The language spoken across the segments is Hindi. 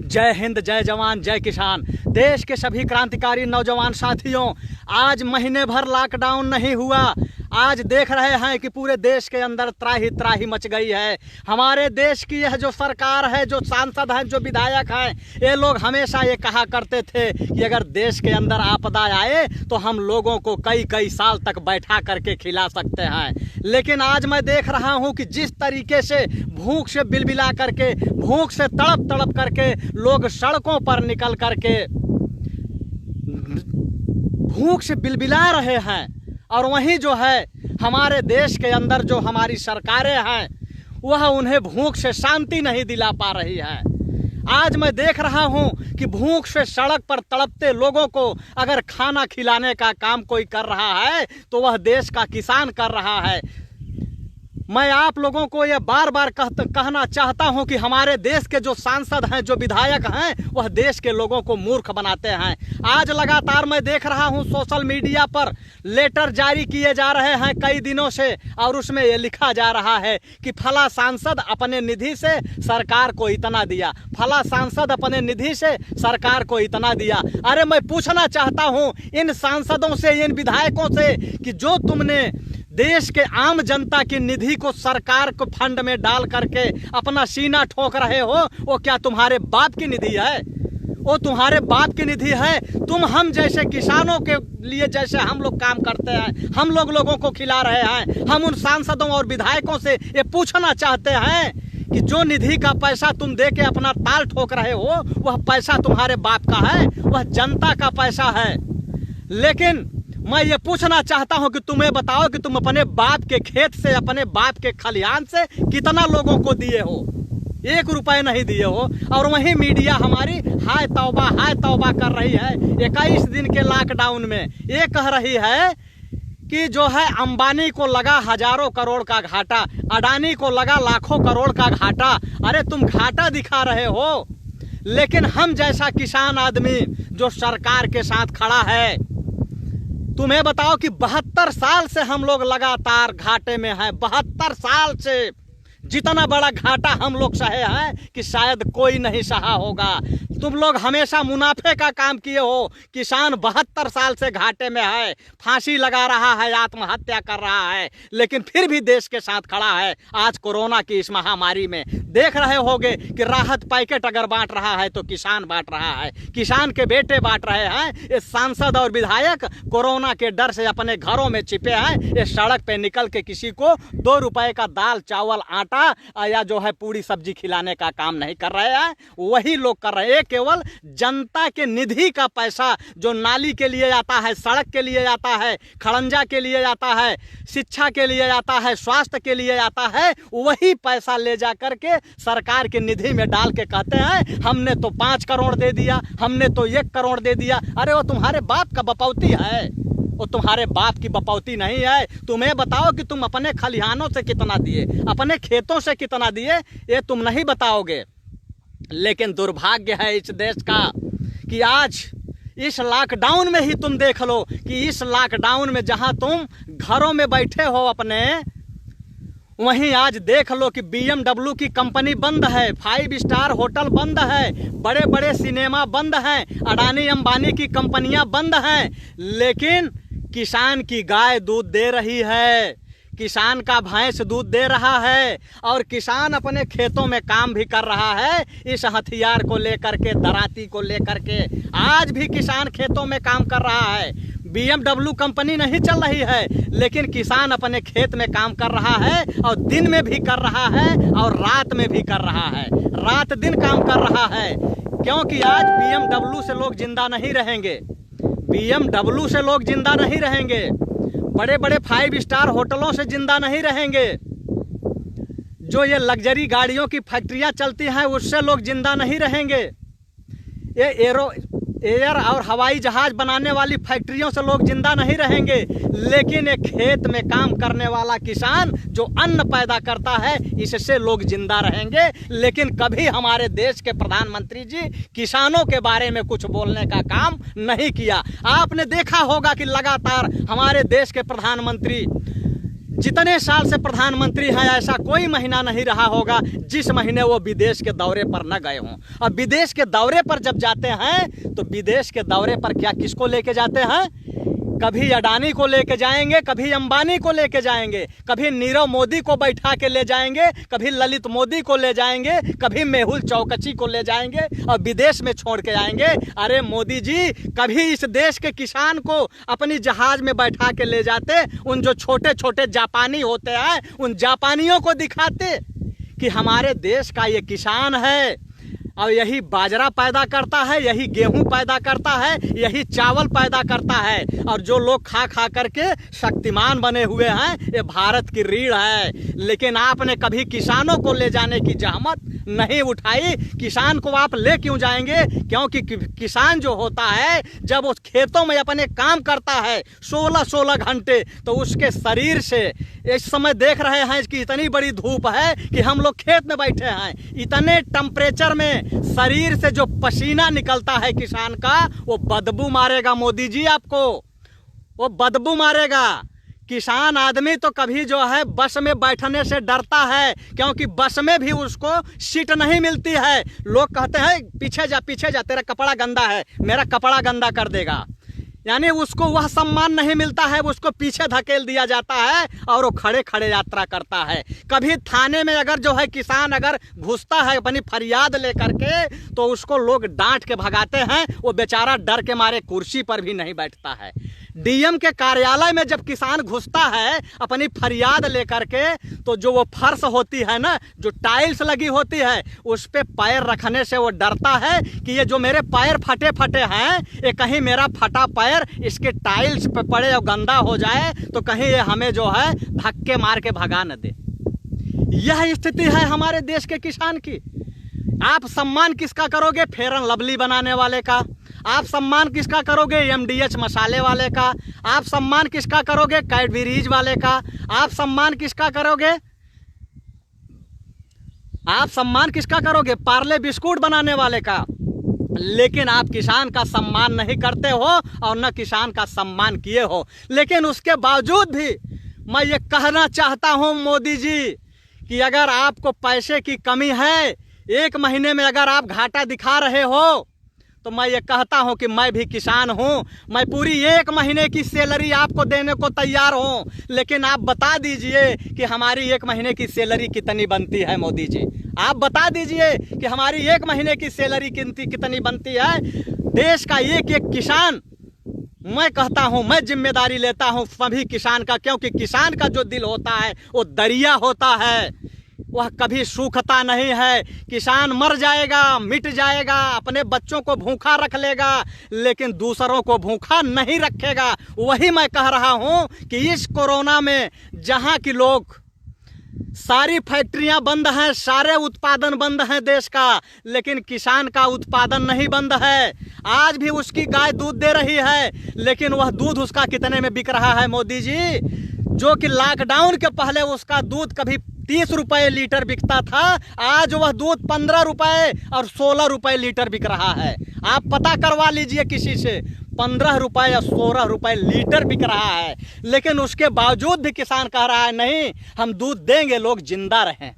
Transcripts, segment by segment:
जय हिंद, जय जवान, जय किसान। देश के सभी क्रांतिकारी नौजवान साथियों, आज महीने भर लॉकडाउन नहीं हुआ। आज देख रहे हैं कि पूरे देश के अंदर त्राही त्राही मच गई है। हमारे देश की यह जो सरकार है, जो सांसद हैं, जो विधायक हैं, ये लोग हमेशा ये कहा करते थे कि अगर देश के अंदर आपदा आए तो हम लोगों को कई कई साल तक बैठा करके खिला सकते हैं। लेकिन आज मैं देख रहा हूँ कि जिस तरीके से भूख से बिलबिला करके, भूख से तड़प तड़प करके लोग सड़कों पर निकल करके भूख से बिलबिला रहे हैं, और वहीं जो है हमारे देश के अंदर जो हमारी सरकारें हैं वह उन्हें भूख से शांति नहीं दिला पा रही है। आज मैं देख रहा हूं कि भूख से सड़क पर तड़पते लोगों को अगर खाना खिलाने का काम कोई कर रहा है तो वह देश का किसान कर रहा है। मैं आप लोगों को यह बार बार कहना चाहता हूं कि हमारे देश के जो सांसद हैं, जो विधायक हैं, वह देश के लोगों को मूर्ख बनाते हैं। आज लगातार मैं देख रहा हूं सोशल मीडिया पर लेटर जारी किए जा रहे हैं कई दिनों से, और उसमें यह लिखा जा रहा है कि फला सांसद अपने निधि से सरकार को इतना दिया, फला सांसद अपने निधि से सरकार को इतना दिया। अरे मैं पूछना चाहता हूं इन सांसदों से, इन विधायकों से कि जो तुमने देश के आम जनता की निधि को सरकार को फंड में डाल करके अपना सीना ठोक रहे हो, वो क्या तुम्हारे बाप की निधि है? वो तुम्हारे बाप की निधि है? तुम हम जैसे किसानों के लिए जैसे हम लोग काम करते हैं, हम लोगों को खिला रहे हैं। हम उन सांसदों और विधायकों से ये पूछना चाहते हैं कि जो निधि का पैसा तुम दे के अपना ताल ठोक रहे हो, वह पैसा तुम्हारे बाप का है, वह जनता का पैसा है। लेकिन मैं ये पूछना चाहता हूं कि तुम्हें बताओ कि तुम अपने बाप के खेत से, अपने बाप के खलिहान से कितना लोगों को दिए हो? 1 रुपए नहीं दिए हो। और वहीं मीडिया हमारी हाय तौबा कर रही है 21 दिन के लॉकडाउन में। ये कह रही है कि जो है अंबानी को लगा हजारों करोड़ का घाटा, अडानी को लगा लाखों करोड़ का घाटा। अरे तुम घाटा दिखा रहे हो, लेकिन हम जैसा किसान आदमी जो सरकार के साथ खड़ा है, तुम्हें बताओ कि 72 साल से हम लोग लगातार घाटे में हैं। 72 साल से जितना बड़ा घाटा हम लोग सहे हैं कि शायद कोई नहीं सहा होगा। तुम लोग हमेशा मुनाफे का काम किए हो। किसान 72 साल से घाटे में है, फांसी लगा रहा है, आत्महत्या कर रहा है, लेकिन फिर भी देश के साथ खड़ा है। आज कोरोना की इस महामारी में देख रहे होगे कि राहत पैकेट अगर बांट रहा है तो किसान बांट रहा है, किसान के बेटे बांट रहे हैं। ये सांसद और विधायक कोरोना के डर से अपने घरों में छिपे हैं। ये सड़क पे निकल के किसी को 2 रुपए का दाल चावल आटा या जो है पूरी सब्जी खिलाने का काम नहीं कर रहे हैं, वही लोग कर रहे हैं। केवल जनता के निधि का पैसा जो नाली के लिए आता है, सड़क के लिए आता है, खड़ंजा के लिए आता है, शिक्षा के लिए आता है, स्वास्थ्य के लिए आता है, वही पैसा ले जा करके सरकार के निधि में डाल के कहते हैं हमने तो 5 करोड़ दे दिया, हमने तो 1 करोड़ दे दिया। अरे वो तुम्हारे बाप का बपौती है, वो तुम्हारे बाप की बपौती नहीं है। तुम्हें बताओ कि तुम अपने खलिहानों से कितना दिए, अपने खेतों से कितना दिए, ये तुम नहीं बताओगे। लेकिन दुर्भाग्य है इस देश का कि आज इस लॉकडाउन में ही तुम देख लो कि इस लॉकडाउन में जहां तुम घरों में बैठे हो अपने, वहीं आज देख लो कि BMW की कंपनी बंद है, 5 स्टार होटल बंद है, बड़े बड़े सिनेमा बंद हैं, अडानी अंबानी की कंपनियां बंद हैं। लेकिन किसान की गाय दूध दे रही है, किसान का भैंस दूध दे रहा है, और किसान अपने खेतों में काम भी कर रहा है। इस हथियार को लेकर के, दराती को लेकर के आज भी किसान खेतों में काम कर रहा है। BMW कंपनी नहीं चल रही है, लेकिन किसान अपने खेत में काम कर रहा है, और दिन में भी कर rहा है और रात में भी कर रहा है, रात दिन काम कर रहा है। क्योंकि आज BMW से लोग जिंदा नहीं रहेंगे, BMW से लोग जिंदा नहीं रहेंगे, बड़े बड़े 5 स्टार होटलों से जिंदा नहीं रहेंगे, जो ये लग्जरी गाड़ियों की फैक्ट्रियां चलती हैं उससे लोग जिंदा नहीं रहेंगे, ये एयर और हवाई जहाज बनाने वाली फैक्ट्रियों से लोग जिंदा नहीं रहेंगे। लेकिन एक खेत में काम करने वाला किसान जो अन्न पैदा करता है, इससे लोग जिंदा रहेंगे। लेकिन कभी हमारे देश के प्रधानमंत्री जी किसानों के बारे में कुछ बोलने का काम नहीं किया। आपने देखा होगा कि लगातार हमारे देश के प्रधानमंत्री जितने साल से प्रधानमंत्री हैं ऐसा कोई महीना नहीं रहा होगा जिस महीने वो विदेश के दौरे पर न गए हों। अब विदेश के दौरे पर जब जाते हैं तो विदेश के दौरे पर क्या किसको लेके जाते हैं? कभी अडानी को लेके जाएंगे, कभी अंबानी को लेके जाएंगे, कभी नीरव मोदी को बैठा के ले जाएंगे, कभी ललित मोदी को ले जाएंगे, कभी मेहुल चौकसी को ले जाएंगे और विदेश में छोड़ के आएंगे। अरे मोदी जी, कभी इस देश के किसान को अपनी जहाज में बैठा के ले जाते, उन जो छोटे छोटे जापानी होते हैं उन जापानियों को दिखाते कि हमारे देश का ये किसान है और यही बाजरा पैदा करता है, यही गेहूं पैदा करता है, यही चावल पैदा करता है, और जो लोग खा खा करके शक्तिमान बने हुए हैं ये भारत की रीढ़ है। लेकिन आपने कभी किसानों को ले जाने की जहमत नहीं उठाई। किसान को आप ले क्यों जाएंगे? क्योंकि किसान जो होता है जब उस खेतों में अपने काम करता है 16-16 घंटे, तो उसके शरीर से इस समय देख रहे हैं कि इतनी बड़ी धूप है कि हम लोग खेत में बैठे हैं, इतने टेम्परेचर में शरीर से जो पसीना निकलता है किसान का वो बदबू मारेगा मोदी जी आपको, वो बदबू मारेगा। किसान आदमी तो कभी जो है बस में बैठने से डरता है, क्योंकि बस में भी उसको सीट नहीं मिलती है। लोग कहते हैं पीछे जा तेरा कपड़ा गंदा है, मेरा कपड़ा गंदा कर देगा, यानी उसको वह सम्मान नहीं मिलता है, उसको पीछे धकेल दिया जाता है और वो खड़े खड़े यात्रा करता है। कभी थाने में अगर जो है किसान अगर घुसता है अपनी फरियाद लेकर के तो उसको लोग डांट के भगाते हैं, वो बेचारा डर के मारे कुर्सी पर भी नहीं बैठता है। डीएम के कार्यालय में जब किसान घुसता है अपनी फरियाद लेकर के तो जो वो फर्श होती है ना, जो टाइल्स लगी होती है, उस पे पैर रखने से वो डरता है कि ये जो मेरे पैर फटे फटे हैं ये कहीं मेरा फटा पैर इसके टाइल्स पे पड़े और गंदा हो जाए तो कहीं ये हमें जो है धक्के मार के भगा न दे। यह स्थिति है हमारे देश के किसान की। आप सम्मान किसका करोगे? फेयर एंड लवली बनाने वाले का। आप सम्मान किसका करोगे? एमडीएच मसाले वाले का। आप सम्मान किसका करोगे? कैडबरीज वाले का। आप सम्मान किसका करोगे? आप सम्मान किसका करोगे? पार्ले बिस्कुट बनाने वाले का। लेकिन आप किसान का सम्मान नहीं करते हो और न किसान का सम्मान किए हो। लेकिन उसके बावजूद भी मैं ये कहना चाहता हूं मोदी जी कि अगर आपको पैसे की कमी है, एक महीने में अगर आप घाटा दिखा रहे हो, तो मैं ये कहता हूं कि मैं भी किसान हूं, मैं पूरी एक महीने की सैलरी आपको देने को तैयार हूं। लेकिन आप बता दीजिए कि हमारी एक महीने की सैलरी कितनी बनती है मोदी जी। आप बता दीजिए कि हमारी एक महीने की सैलरी कितनी बनती है। देश का एक एक किसान, मैं कहता हूं, मैं जिम्मेदारी लेता हूं सभी किसान का, क्योंकि किसान का जो दिल होता है वो दरिया होता है, वह कभी सूखता नहीं है। किसान मर जाएगा, मिट जाएगा, अपने बच्चों को भूखा रख लेगा, लेकिन दूसरों को भूखा नहीं रखेगा। वही मैं कह रहा हूं कि इस कोरोना में जहां की लोग सारी फैक्ट्रियां बंद हैं, सारे उत्पादन बंद हैं देश का, लेकिन किसान का उत्पादन नहीं बंद है। आज भी उसकी गाय दूध दे रही है, लेकिन वह दूध उसका कितने में बिक रहा है मोदी जी? जो कि लॉकडाउन के पहले उसका दूध कभी 30 रुपए लीटर बिकता था, आज वह दूध 15 रुपए और 16 रुपए लीटर बिक रहा है। आप पता करवा लीजिए किसी से, 15 रुपए या 16 रुपए लीटर बिक रहा है। लेकिन उसके बावजूद भी किसान कह रहा है नहीं, हम दूध देंगे, लोग जिंदा रहें।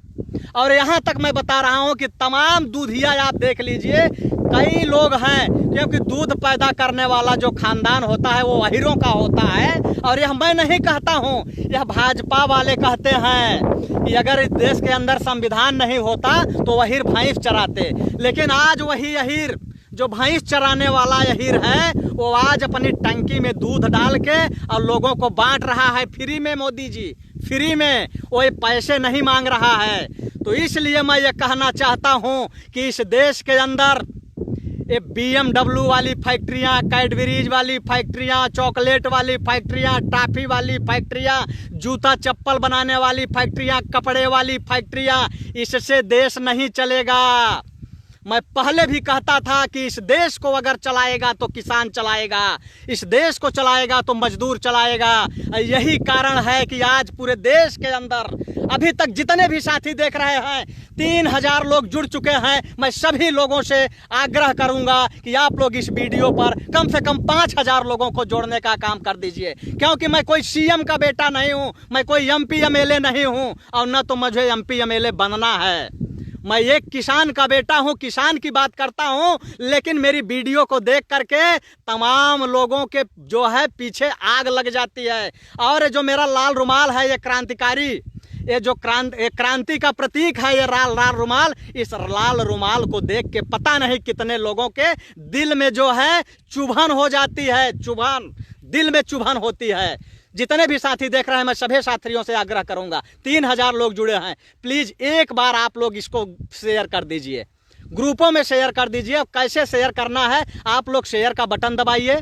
और यहाँ तक मैं बता रहा हूँ कि तमाम दूधिया आप देख लीजिए, कई लोग हैं, क्योंकि दूध पैदा करने वाला जो खानदान होता है वो अहीरों का होता है। और यह मैं नहीं कहता हूँ, यह भाजपा वाले कहते हैं कि अगर इस देश के अंदर संविधान नहीं होता तो अहीर भैंस चराते। लेकिन आज वही अहीर जो भैंस चराने वाला अहीर है वो आज अपनी टंकी में दूध डाल के और लोगों को बांट रहा है फ्री में। मोदी जी फ्री में, वो पैसे नहीं मांग रहा है। तो इसलिए मैं ये कहना चाहता हूँ कि इस देश के अंदर ये BMW वाली फैक्ट्रियाँ, कैडबरीज वाली फैक्ट्रियाँ, चॉकलेट वाली फैक्ट्रियाँ, टॉफी वाली फैक्ट्रियाँ, जूता चप्पल बनाने वाली फैक्ट्रियाँ, कपड़े वाली फैक्ट्रियाँ, इससे देश नहीं चलेगा। मैं पहले भी कहता था कि इस देश को अगर चलाएगा तो किसान चलाएगा, इस देश को चलाएगा तो मजदूर चलाएगा। यही कारण है कि आज पूरे देश के अंदर अभी तक जितने भी साथी देख रहे हैं 3000 लोग जुड़ चुके हैं। मैं सभी लोगों से आग्रह करूंगा कि आप लोग इस वीडियो पर कम से कम 5000 लोगों को जोड़ने का काम कर दीजिए, क्योंकि मैं कोई सीएम का बेटा नहीं हूं, मैं कोई एमपी एमएलए नहीं हूं और न तो मुझे एमपी एमएलए बनना है। मैं एक किसान का बेटा हूं, किसान की बात करता हूं, लेकिन मेरी वीडियो को देख करके तमाम लोगों के जो है पीछे आग लग जाती है। और जो मेरा लाल रुमाल है, ये क्रांतिकारी, ये जो क्रांति का प्रतीक है, ये लाल रुमाल, इस लाल रुमाल को देख के पता नहीं कितने लोगों के दिल में जो है चुभन हो जाती है, चुभन, दिल में चुभन होती है। जितने भी साथी देख रहे हैं, मैं सभी साथियों से आग्रह करूंगा, 3000 लोग जुड़े हैं, प्लीज एक बार आप लोग इसको शेयर कर दीजिए, ग्रुपों में शेयर कर दीजिए। कैसे शेयर करना है, आप लोग शेयर का बटन दबाइए।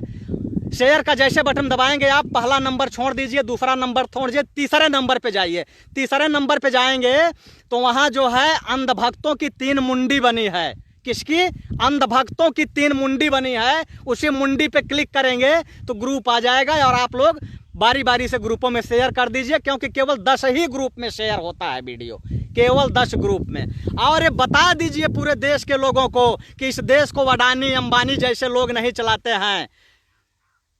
शेयर का जैसे बटन दबाएंगे आप, पहला नंबर छोड़ दीजिए, दूसरा नंबर छोड़ दीजिए, तीसरे नंबर पे जाइए। तीसरे नंबर पे जाएंगे तो वहां जो है अंधभक्तों की 3 मुंडी बनी है। किसकी? अंधभक्तों की 3 मुंडी बनी है। उसी मुंडी पे क्लिक करेंगे तो ग्रुप आ जाएगा और आप लोग बारी बारी से ग्रुपों में शेयर कर दीजिए, क्योंकि केवल 10 ही ग्रुप में शेयर होता है वीडियो, केवल 10 ग्रुप में। और ये बता दीजिए पूरे देश के लोगों को कि इस देश को अडानी अंबानी जैसे लोग नहीं चलाते हैं।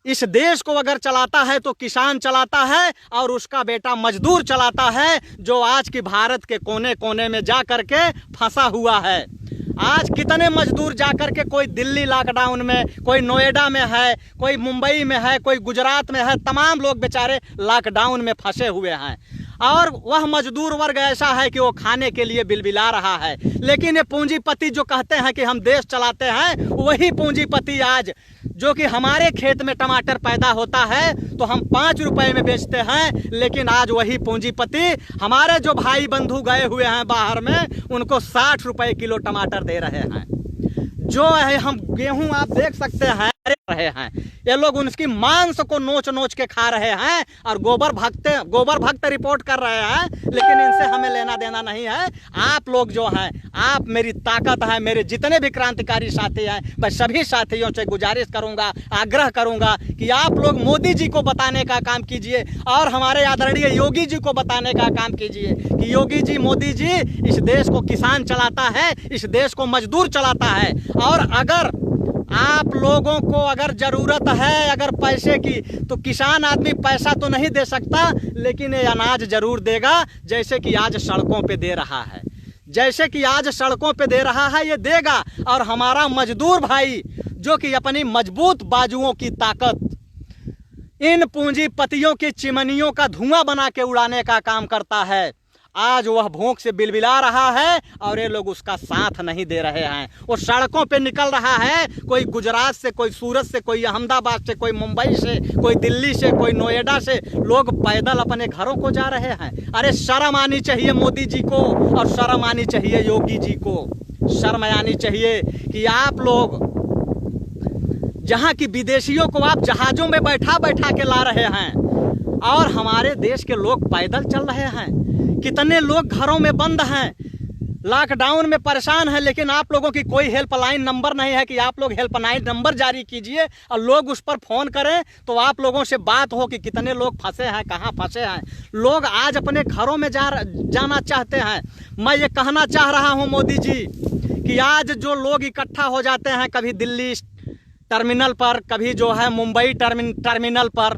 इस देश को अगर चलाता है तो किसान चलाता है और उसका बेटा मजदूर चलाता है, जो आज की भारत के कोने कोने में जा करके फंसा हुआ है। आज कितने मजदूर जाकर के, कोई दिल्ली लॉकडाउन में, कोई नोएडा में है, कोई मुंबई में है, कोई गुजरात में है, तमाम लोग बेचारे लॉकडाउन में फंसे हुए हैं। और वह मजदूर वर्ग ऐसा है कि वो खाने के लिए बिलबिला रहा है। लेकिन ये पूंजीपति जो कहते हैं कि हम देश चलाते हैं, वही पूंजीपति आज जो कि हमारे खेत में टमाटर पैदा होता है तो हम 5 रुपए में बेचते हैं, लेकिन आज वही पूंजीपति हमारे जो भाई बंधु गए हुए हैं बाहर में, उनको 60 रुपए किलो टमाटर दे रहे हैं। जो है हम गेहूं आप देख सकते हैं रहे हैं, ये लोग उनकी मांस को नोच नोच के खा रहे हैं और गोबर भक्त रिपोर्ट कर रहे हैं, लेकिन इनसे हमें लेना देना नहीं है। आप लोग जो हैं, आप मेरी ताकत है, मेरे जितने भी क्रांतिकारी साथी हैं, मैं सभी साथियों से गुजारिश करूंगा, आग्रह करूंगा कि आप लोग मोदी जी को बताने का काम कीजिए और हमारे आदरणीय योगी जी को बताने का काम कीजिए कि योगी जी, मोदी जी, इस देश को किसान चलाता है, इस देश को मजदूर चलाता है। और अगर आप लोगों को अगर जरूरत है अगर पैसे की, तो किसान आदमी पैसा तो नहीं दे सकता, लेकिन ये अनाज जरूर देगा, जैसे कि आज सड़कों पे दे रहा है, जैसे कि आज सड़कों पे दे रहा है, ये देगा। और हमारा मजदूर भाई जो कि अपनी मजबूत बाजुओं की ताकत इन पूंजीपतियों की चिमनियों का धुआं बना के उड़ाने का काम करता है, आज वह भूख से बिलबिला रहा है और ये लोग उसका साथ नहीं दे रहे हैं। वो सड़कों पे निकल रहा है, कोई गुजरात से, कोई सूरत से, कोई अहमदाबाद से, कोई मुंबई से, कोई दिल्ली से, कोई नोएडा से, लोग पैदल अपने घरों को जा रहे हैं। अरे शर्म आनी चाहिए मोदी जी को और शर्म आनी चाहिए योगी जी को। शर्म आनी चाहिए कि आप लोग जहां की विदेशियों को आप जहाजों में बैठा बैठा के ला रहे हैं और हमारे देश के लोग पैदल चल रहे हैं। कितने लोग घरों में बंद हैं, लॉकडाउन में परेशान हैं, लेकिन आप लोगों की कोई हेल्पलाइन नंबर नहीं है कि आप लोग हेल्पलाइन नंबर जारी कीजिए और लोग उस पर फ़ोन करें तो आप लोगों से बात हो कि कितने लोग फंसे हैं, कहाँ फंसे हैं। लोग आज अपने घरों में जाना चाहते हैं। मैं ये कहना चाह रहा हूँ मोदी जी कि आज जो लोग इकट्ठा हो जाते हैं, कभी दिल्ली टर्मिनल पर, कभी जो है मुंबई टर्मिनल पर,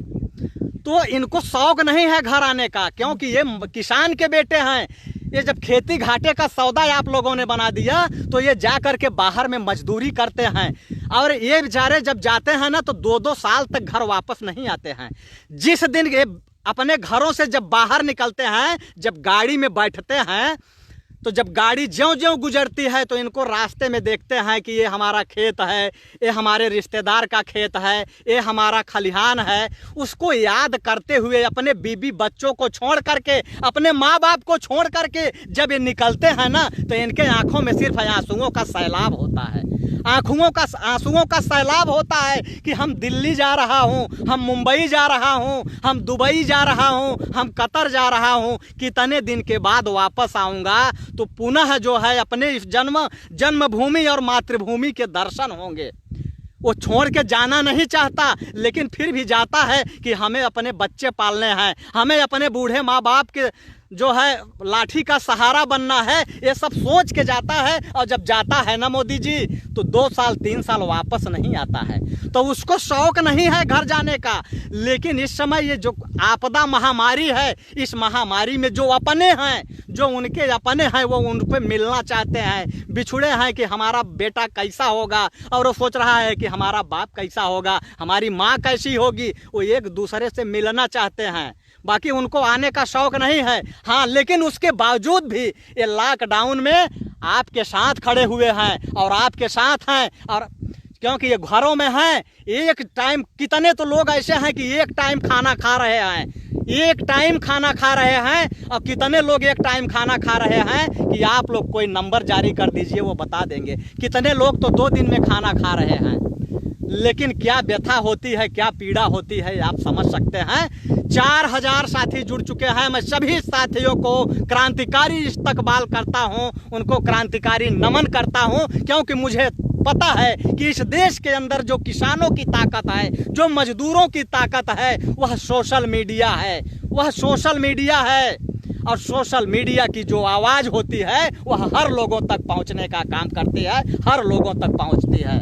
तो इनको शौक नहीं है घर आने का, क्योंकि ये किसान के बेटे हैं। ये जब खेती घाटे का सौदा आप लोगों ने बना दिया तो ये जा कर के बाहर में मजदूरी करते हैं और ये बेचारे जब जाते हैं ना तो 2-2 साल तक घर वापस नहीं आते हैं। जिस दिन ये अपने घरों से जब बाहर निकलते हैं, जब गाड़ी में बैठते हैं, तो जब गाड़ी ज्यों-ज्यों गुजरती है तो इनको रास्ते में देखते हैं कि ये हमारा खेत है, ये हमारे रिश्तेदार का खेत है, ये हमारा खलिहान है। उसको याद करते हुए अपने बीबी बच्चों को छोड़ करके, अपने माँ बाप को छोड़ करके जब ये निकलते हैं ना तो इनके आंखों में सिर्फ आंसुओं का सैलाब होता है। आंसुओं का सैलाब होता है कि हम दिल्ली जा रहा हूँ, हम मुंबई जा रहा हूँ, हम दुबई जा रहा हूँ, हम कतर जा रहा हूँ, कितने दिन के बाद वापस आऊँगा तो पुनः जो है अपने इस जन्मभूमि और मातृभूमि के दर्शन होंगे। वो छोड़ के जाना नहीं चाहता, लेकिन फिर भी जाता है कि हमें अपने बच्चे पालने हैं, हमें अपने बूढ़े माँ बाप के जो है लाठी का सहारा बनना है, ये सब सोच के जाता है। और जब जाता है ना मोदी जी, तो 2 साल 3 साल वापस नहीं आता है। तो उसको शौक नहीं है घर जाने का। लेकिन इस समय ये जो आपदा महामारी है, इस महामारी में जो अपने हैं, जो उनके अपने हैं, वो उन पे मिलना चाहते हैं, बिछुड़े हैं कि हमारा बेटा कैसा होगा, और वो सोच रहा है कि हमारा बाप कैसा होगा, हमारी माँ कैसी होगी। वो एक दूसरे से मिलना चाहते हैं, बाकी उनको आने का शौक नहीं है। हाँ, लेकिन उसके बावजूद भी ये लॉकडाउन में आपके साथ खड़े हुए हैं और आपके साथ हैं। और क्योंकि ये घरों में हैं, एक टाइम, कितने तो लोग ऐसे हैं कि एक टाइम खाना खा रहे हैं, एक टाइम खाना खा रहे हैं। और कितने लोग एक टाइम खाना खा रहे हैं कि आप लोग कोई नंबर जारी कर दीजिए, वो बता देंगे। कितने लोग तो 2 दिन में खाना खा रहे हैं। लेकिन क्या व्यथा होती है, क्या पीड़ा होती है, आप समझ सकते हैं। 4000 साथी जुड़ चुके हैं। मैं सभी साथियों को क्रांतिकारी इस्तकबाल करता हूं, उनको क्रांतिकारी नमन करता हूं, क्योंकि मुझे पता है कि इस देश के अंदर जो किसानों की ताकत है, जो मजदूरों की ताकत है, वह सोशल मीडिया है, वह सोशल मीडिया है। और सोशल मीडिया की जो आवाज़ होती है, वह हर लोगों तक पहुंचने का काम करती है, हर लोगों तक पहुंचती है।